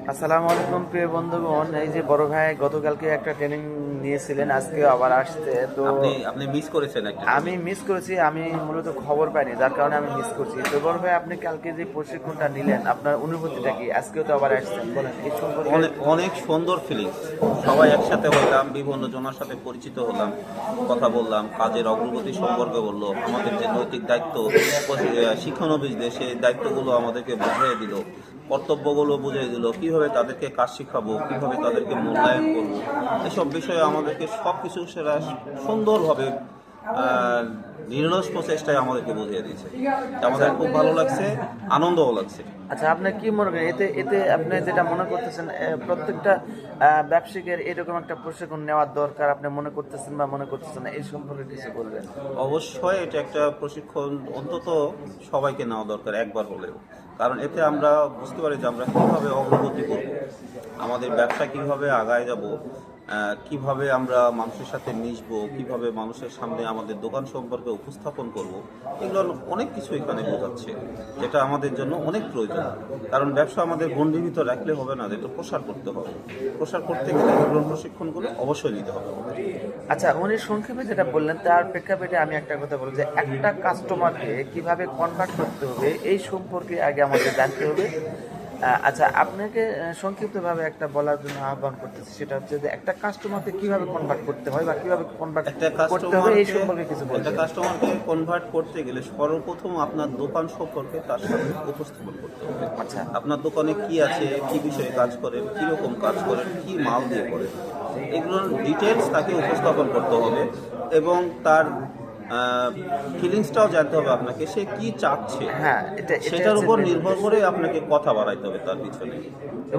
আসসালামু আলাইকুম প্রিয় বন্ধুগণ, এই যে বড় ভাই গতকালকে একটা ট্রেনিং নিয়েছিলেন, আজকে আবার আসছে তো আপনি মিস করেছেন একটা আমি ট্রেনিং। মিস করেছি। আমি মূলত খবর পাইনি, যার কারণে আমি মিস করছি। তো বড় ভাই, আপনি কালকে যে প্রশিক্ষণটা নিলেন, আপনার অনুভূতিটা কি? আজকেও তো আবার আসছেন, বলেন এই সম্পর্কে। অনেক অনেক সুন্দর ফিলিংস। সবাই একসাথে হইলাম, বিভিন্ন জনের সাথে পরিচিত হলাম, কথা বললাম, কাজের অগ্রগতি সম্পর্কে বললো, আমাদের যে নৈতিক দায়িত্ব শিক্ষানবিশদের সেই দায়িত্বগুলো আমাদেরকে বুঝিয়ে দিল, কর্তব্যগুলো বুঝিয়ে দিল, কিভাবে তাদেরকে কাজ শিখাবো, কিভাবে তাদেরকে মূল্যায়ন করবো, এসব বিষয়ে আমাদেরকে সব কিছু সেরা সুন্দরভাবে নির্লস প্রচেষ্টায় আমাদেরকে বুঝিয়ে দিয়েছে। আমাদের খুব ভালো লাগছে, আনন্দও লাগছে। আচ্ছা, আপনি কি মনে করেন এতে এতে আপনি যেটা মনে করতেছেন, প্রত্যেকটা ব্যবসায়িকের এরকম একটা প্রশিক্ষণ নেওয়ার দরকার আপনি মনে করতেছেন বা মনে করতেছেন না, এই সম্পর্কে কিছু বলবেন? অবশ্যই এটা একটা প্রশিক্ষণ অন্তত সবাইকে নেওয়া দরকার একবার হলেও। কারণ এতে আমরা বুঝতে পারি যে আমরা কীভাবে অগ্রগতি করব, আমাদের ব্যবসা কিভাবে আগায় যাব, কিভাবে আমরা মানুষের সাথে মিশবো, কিভাবে মানুষের সামনে আমাদের দোকান সম্পর্কে উপস্থাপন করব। এগুলো অনেক কিছু এখানে বোঝাচ্ছে, যেটা আমাদের জন্য অনেক প্রয়োজন। কারণ ব্যবসা আমাদের গণ্ডির ভিতর রাখলে হবে না, এটা প্রসার করতে হবে। প্রসার করতে গেলে এগুলো প্রশিক্ষণগুলো অবশ্যই নিতে হবে আমাদের। আচ্ছা, উনি সংক্ষেপে যেটা বললেন তার প্রেক্ষাপটে আমি একটা কথা বলবো যে একটা কাস্টমারকে কিভাবে কনভার্ট করতে হবে এই সম্পর্কে আগে আমাদের জানতে হবে। আচ্ছা, আপনাকে সংক্ষিপ্তভাবে একটা বলার জন্য আহ্বান করতেছি, সেটা হচ্ছে যে একটা কাস্টমারকে কিভাবে কনভার্ট করতে হয় বা কিভাবে কনভার্ট করতে হবে এই সম্পর্কে কিছু বলতে। একটা কাস্টমারকে কনভার্ট করতে গেলে সর্বপ্রথম আপনার দোকান সম্পর্কে তার সাথে উপস্থাপন করতে হবে। আচ্ছা, আপনার দোকানে কি আছে, কি বিষয়ে কাজ করেন, কীরকম কাজ করেন, কি মাল দিয়ে করেন, এগুলোর ডিটেলস তাকে উপস্থাপন করতে হবে। এবং তার ফিলিংসটাও জানতে হবে আপনাকে, সে কি চাচ্ছে। হ্যাঁ, এটা সেটার হচ্ছে উপর main নির্ভর উদ্দেশ্য। করে আপনাকে কথা বাড়াইতে হবে তার পিছনে।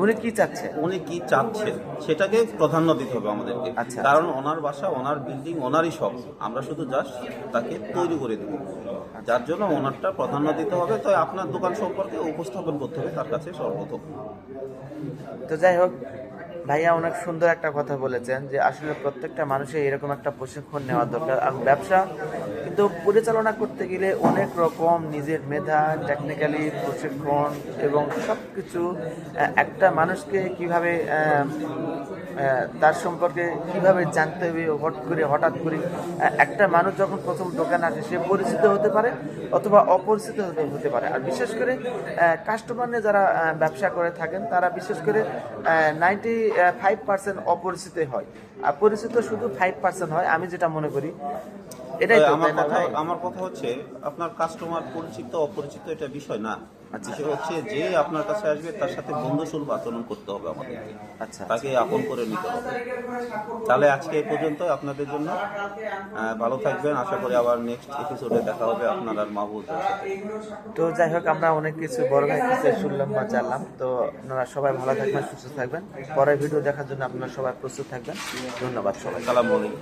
উনি কি চাচ্ছে? উনি কি চাচ্ছেন সেটাকে প্রাধান্য দিতে হবে আমাদেরকে। আচ্ছা, কারণ ওনার বাসা, ওনার বিল্ডিং, ওনারই সব, আমরা শুধু জাস্ট তাকে তৈরি করে দেবো। যার জন্য ওনারটা প্রাধান্য দিতে হবে। তাই আপনার দোকান সম্পর্কে উপস্থাপন করতে হবে তার কাছে সর্বপ্রথম। তো যাই হোক, ভাইয়া অনেক সুন্দর একটা কথা বলেছেন যে আসলে প্রত্যেকটা মানুষের এরকম একটা প্রশিক্ষণ নেওয়া দরকার। আর ব্যবসা কিন্তু পরিচালনা করতে গেলে অনেক রকম নিজের মেধা, টেকনিক্যালি প্রশিক্ষণ এবং সব কিছু, একটা মানুষকে কিভাবে তার সম্পর্কে কিভাবে জানতে হবে, হঠাৎ করে একটা মানুষ যখন প্রথম দোকানে আসে সে পরিচিত হতে পারে অথবা অপরিচিত হতে পারে। আর বিশেষ করে কাস্টমার নিয়ে যারা ব্যবসা করে থাকেন তারা বিশেষ করে 95% অপরিচিত হয়, আর পরিচিত শুধু 5% হয়, আমি যেটা মনে করি। এটাই তো, তাই না ভাই? আমার কথা হচ্ছে, আপনার কাস্টমার পরিচিত অপরিচিত এটা বিষয় না। আচ্ছা, বিষয় হচ্ছে যে আপনার কাছে আসবে তার সাথে বন্ধুসুলভ আচরণ করতে হবে আমাদেরকে, আচ্ছা, তাকে আপন করে নিতে হবে। তাহলে আজকে এই পর্যন্ত আপনাদের জন্য। ভালো থাকবেন, আশা করি আবার নেক্সট এপিসোডে দেখা হবে আপনার আর মাহবুবের সাথে। তো যাই হোক, আমরা অনেক কিছু বড় ভাই কাছে শুনলাম বা জানলাম। তো আপনারা সবাই ভালো থাকবেন, সুস্থ থাকবেন। পরের ভিডিও দেখার জন্য আপনারা সবাই প্রস্তুত থাকবেন। ধন্যবাদ সবাই। আসসালামু আলাইকুম।